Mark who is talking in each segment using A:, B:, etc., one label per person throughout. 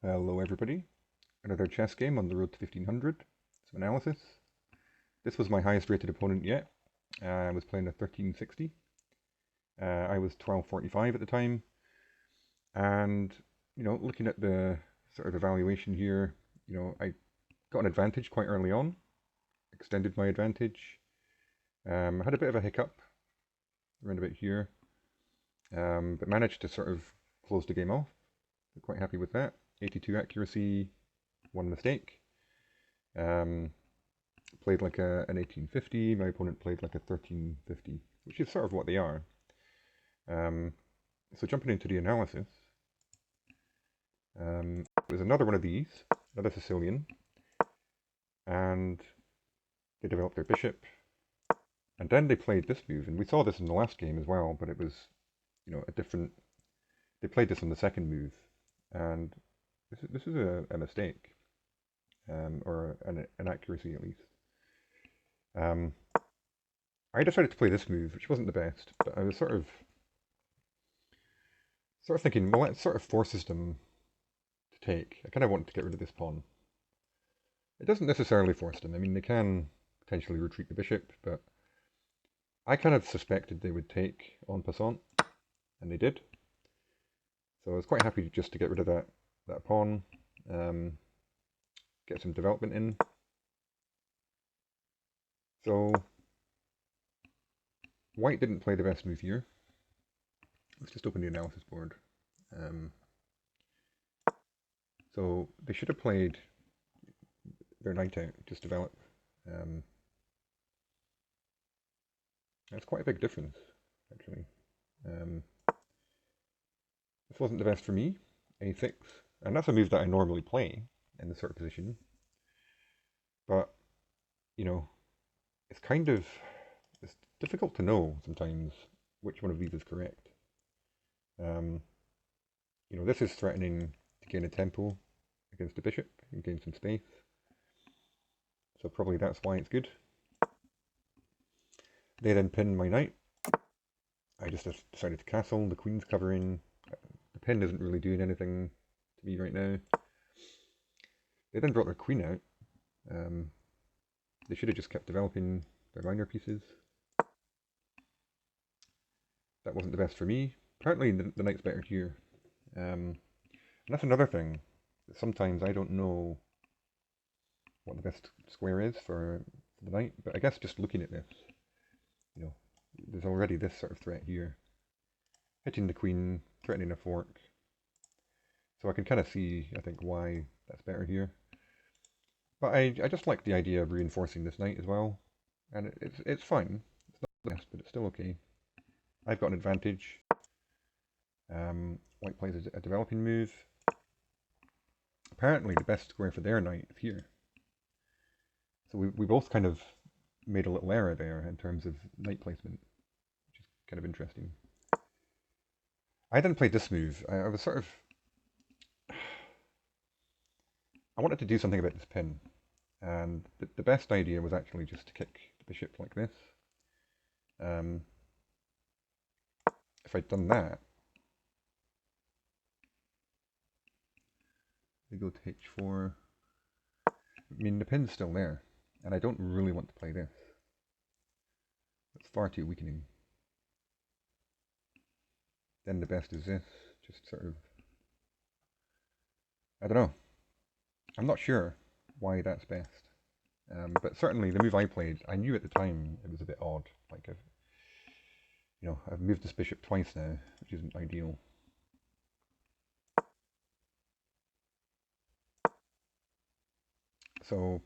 A: Hello everybody, another chess game on the road to 1500, some analysis. This was my highest rated opponent yet. I was playing a 1360. I was 1245 at the time, and looking at the sort of evaluation here, I got an advantage quite early on, extended my advantage. I had a bit of a hiccup around about here, but managed to sort of close the game off. Quite happy with that. 82 accuracy, one mistake. Um, Played like an 1850. My opponent played like a 1350, which is sort of what they are. Um, so jumping into the analysis, it was another one of these, another Sicilian, and they developed their bishop, and then they played this move, and we saw this in the last game as well, but it was, a different. They played this on the second move, and this is a mistake, or an inaccuracy at least. I decided to play this move, which wasn't the best, but I was sort of thinking, well, that sort of forces them to take. I kind of wanted to get rid of this pawn. It doesn't necessarily force them. I mean, they can potentially retreat the bishop, but I kind of suspected they would take en passant, and they did. So I was quite happy just to get rid of that pawn, get some development in. So white didn't play the best move here. Let's just open the analysis board. So they should have played their knight out, just develop. That's quite a big difference, actually. This wasn't the best for me, a6, and that's a move that I normally play in this sort of position. But, it's it's difficult to know sometimes which one of these is correct. This is threatening to gain a tempo against the bishop and gain some space. So probably that's why it's good. They then pin my knight. I just decided to castle. The queen's covering. The pin isn't really doing anything to me right now. They then brought their queen out. They should have just kept developing their minor pieces. That wasn't the best for me. Apparently the knight's better here. And that's another thing. Sometimes I don't know what the best square is for the knight, but I guess just looking at this, there's already this sort of threat here. Hitting the queen, threatening a fork. So I can kind of see, I think, why that's better here. But I just like the idea of reinforcing this knight as well. And it's fine. It's not the best, but it's still okay. I've got an advantage. White plays a developing move. Apparently the best square for their knight is here. So we both kind of made a little error there in terms of knight placement, which is kind of interesting. I then played this move. I was sort of... I wanted to do something about this pin. And the best idea was actually just to kick the bishop like this. If I'd done that, we go to h4. I mean, the pin's still there, and I don't really want to play this. It's far too weakening. Then the best is this, just sort of... I don't know. I'm not sure why that's best. But certainly the move I played, I knew at the time it was a bit odd. Like I've moved this bishop twice now, which isn't ideal. So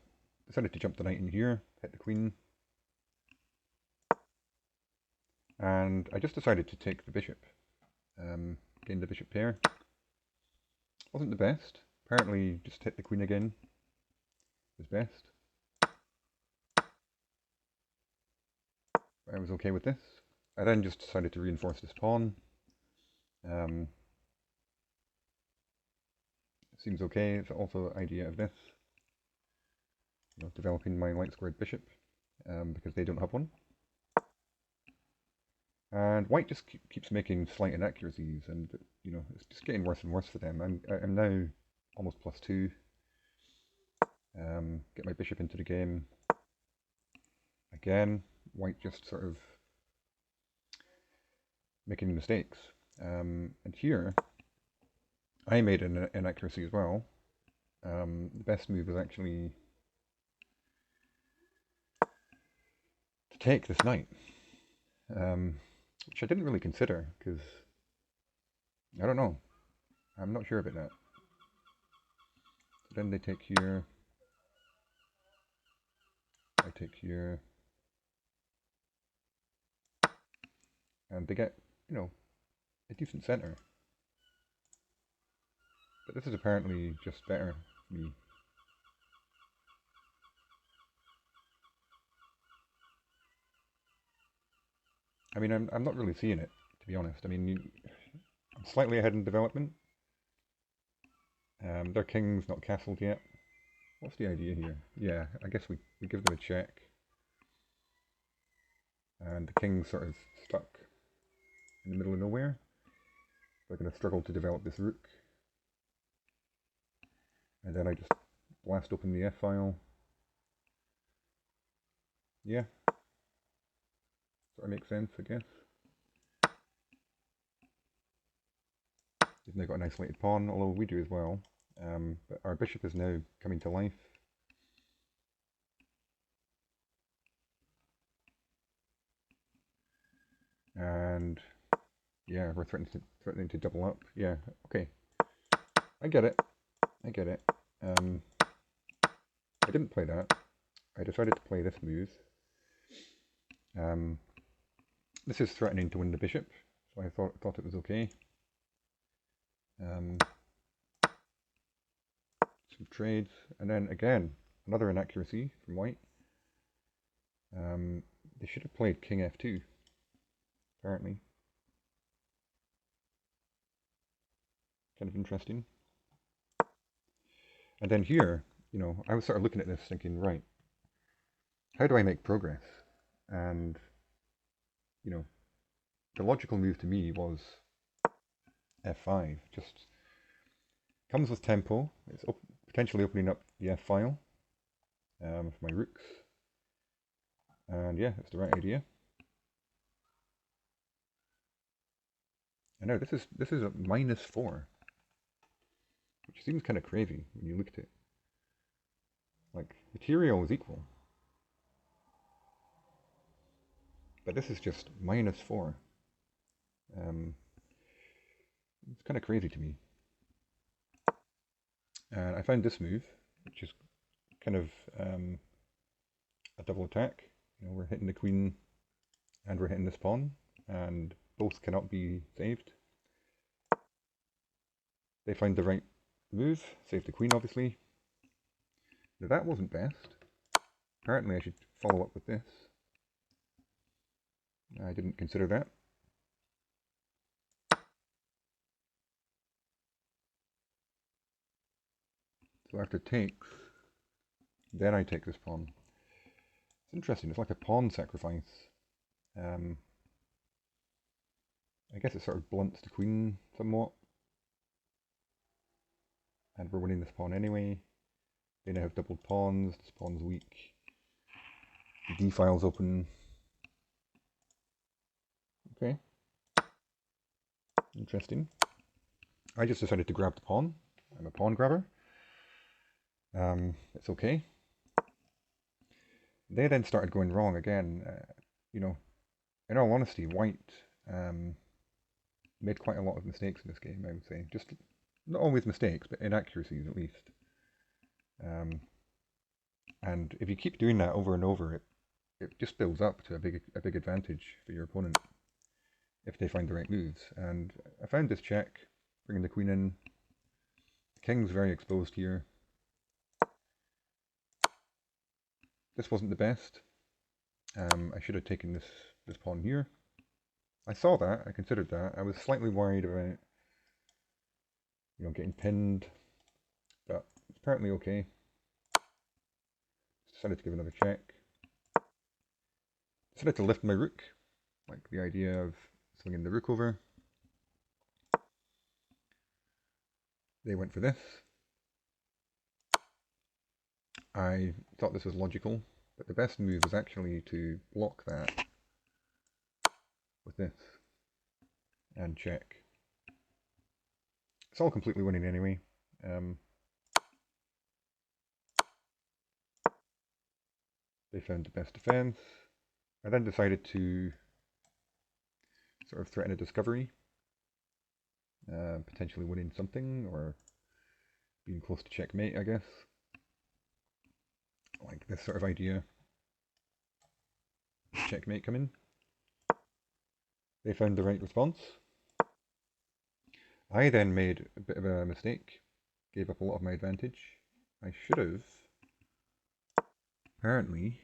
A: decided to jump the knight in here, hit the queen, and I just decided to take the bishop, gain the bishop pair. Wasn't the best. Apparently, just hit the queen again was best. I was okay with this. I then just decided to reinforce this pawn. Seems okay. It's also an idea of this. Developing my light squared bishop, because they don't have one. And white just keeps making slight inaccuracies, and it's just getting worse and worse for them. I'm now almost +2. Get my bishop into the game. Again, white just sort of making mistakes. And here, I made an inaccuracy as well. The best move was actually to take this knight, which I didn't really consider because I don't know. I'm not sure about that. So then they take here. I take here. And they get, you know, a decent center. But this is apparently just better for me. I mean, I'm not really seeing it, to be honest. I mean, I'm slightly ahead in development. Their king's not castled yet. What's the idea here? Yeah, I guess we give them a check. And the king's sort of stuck in the middle of nowhere. They're going to struggle to develop this rook. And then I just blast open the F file. Yeah. Sort of makes sense, I guess. They've now got an isolated pawn, although we do as well. But our bishop is now coming to life. And yeah, we're threatening to double up. Yeah, okay. I get it. I get it. I didn't play that. I decided to play this move. This is threatening to win the bishop, so I thought it was okay. Some trades, and then again another inaccuracy from white. They should have played king f2, apparently. Kind of interesting. And then here, you know, I was sort of looking at this thinking, right, how do I make progress? And, you know, the logical move to me was f5. Just comes with tempo. It's potentially opening up the f file for my rooks. And yeah, it's the right idea. And now this is a -4, which seems kind of crazy when you look at it. Like, material is equal, but this is just -4. It's kind of crazy to me. And I found this move, which is kind of a double attack. You know, we're hitting the queen and we're hitting this pawn, and both cannot be saved. They find the right move, save the queen obviously. Now that wasn't best. Apparently I should follow up with this. I didn't consider that. So after takes, then I take this pawn. It's interesting, it's like a pawn sacrifice. I guess it sort of blunts the queen somewhat. And we're winning this pawn anyway. They now have doubled pawns, this pawn's weak. The d file's open. Okay. Interesting. I just decided to grab the pawn. I'm a pawn grabber. It's okay. They then started going wrong again. You know, in all honesty, white made quite a lot of mistakes in this game, I would say. Just not always mistakes, but inaccuracies at least. And if you keep doing that over and over, it just builds up to a big advantage for your opponent if they find the right moves. And I found this check, bringing the queen in. The king's very exposed here. This wasn't the best. I should have taken this pawn here. I saw that, I considered that. I was slightly worried about, you know, getting pinned, but it's apparently okay. Decided to give another check. Decided to lift my rook, like the idea of swinging the rook over. They went for this. I thought this was logical, but the best move was actually to block that with this and check. It's all completely winning anyway. They found the best defense. I then decided to sort of threaten a discovery, potentially winning something or being close to checkmate, I guess. Like this sort of idea. Checkmate coming. They found the right response. I then made a bit of a mistake, gave up a lot of my advantage. I should have, apparently,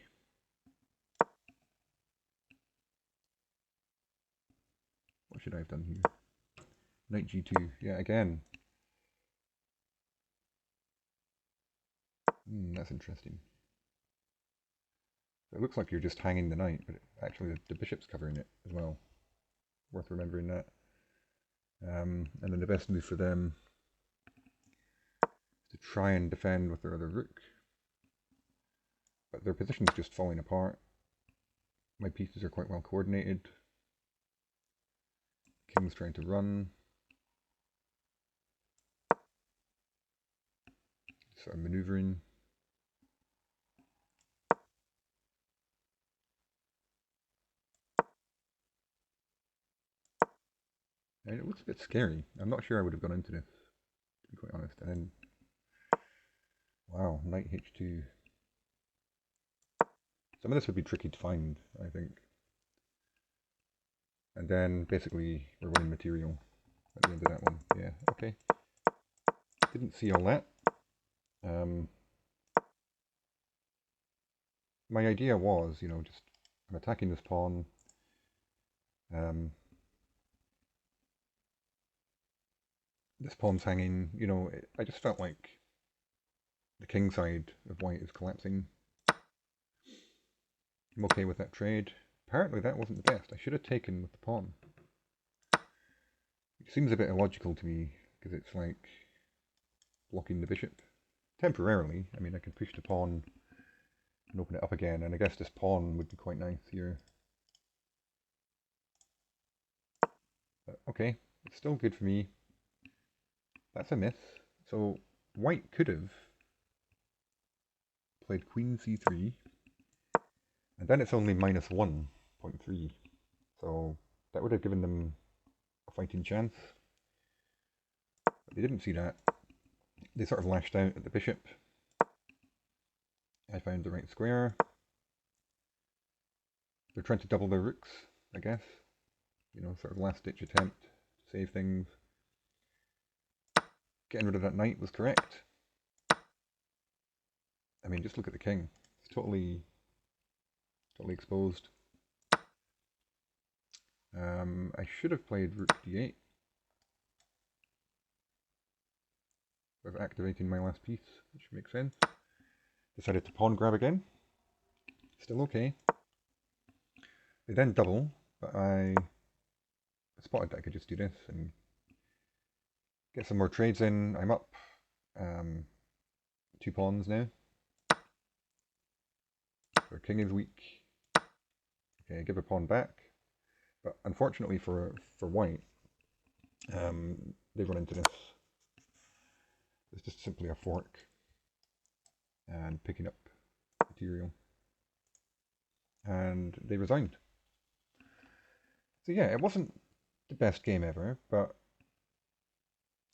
A: what should I have done here? Knight g2, yeah, again. That's interesting. It looks like you're just hanging the knight, but actually the bishop's covering it as well. Worth remembering that. And then the best move for them is to try and defend with their other rook. But their position's just falling apart. My pieces are quite well coordinated. King's trying to run. Sort of maneuvering. And it looks a bit scary. I'm not sure I would have gone into this, to be quite honest. And then, wow, knight h2. Some of this would be tricky to find, I think. And then, basically, we're winning material at the end of that one. Yeah, okay. Didn't see all that. My idea was, just I'm attacking this pawn. This pawn's hanging, I just felt like the king side of white is collapsing. I'm okay with that trade. Apparently that wasn't the best. I should have taken with the pawn. It seems a bit illogical to me, because it's like blocking the bishop. Temporarily. I mean, I can push the pawn and open it up again, and I guess this pawn would be quite nice here. But okay, it's still good for me. That's a miss. So white could have played queen c3, and then it's only minus 1.3. So that would have given them a fighting chance. But they didn't see that. They sort of lashed out at the bishop. I found the right square. They're trying to double their rooks, I guess. Sort of last-ditch attempt to save things. Getting rid of that knight was correct. I mean, just look at the king. It's totally exposed. I should have played rook d8 of activating my last piece, which makes sense. Decided to pawn grab again. Still okay. They then double, but I spotted that I could just do this and get some more trades in. I'm up 2 pawns now. Their king is weak. Okay, give a pawn back. But unfortunately for white, they run into this. It's just simply a fork and picking up material. And they resigned. So yeah, it wasn't the best game ever, but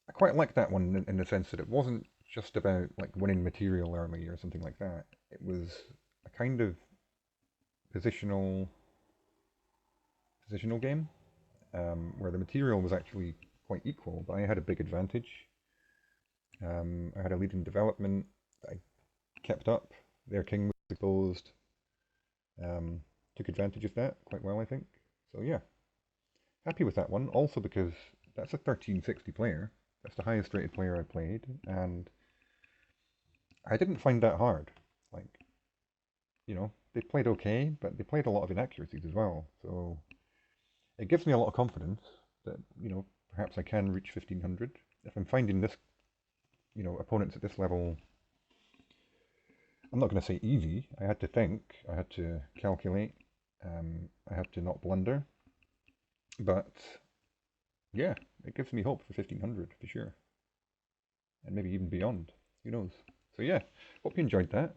A: I quite liked that one in the sense that it wasn't just about like winning material early or something like that. It was a kind of positional game where the material was actually quite equal, but I had a big advantage. I had a lead in development that I kept up. Their king was exposed. Took advantage of that quite well, I think. So yeah, happy with that one. Also because that's a 1360 player. That's the highest rated player I played, and I didn't find that hard. Like, they played okay, but they played a lot of inaccuracies as well. So it gives me a lot of confidence that, perhaps I can reach 1500. If I'm finding this, opponents at this level I'm not going to say easy. I had to think, I had to calculate, I had to not blunder. But yeah, it gives me hope for 1500 for sure. And maybe even beyond. Who knows? So yeah, hope you enjoyed that.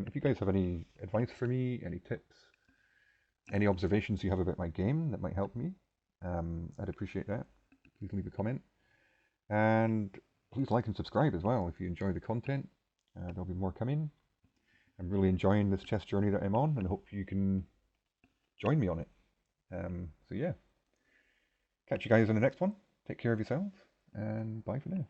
A: If you guys have any advice for me, any tips, any observations you have about my game that might help me, I'd appreciate that. Please leave a comment. And please like and subscribe as well if you enjoy the content. There'll be more coming. I'm really enjoying this chess journey that I'm on and hope you can join me on it. So yeah, catch you guys in the next one. Take care of yourselves and bye for now.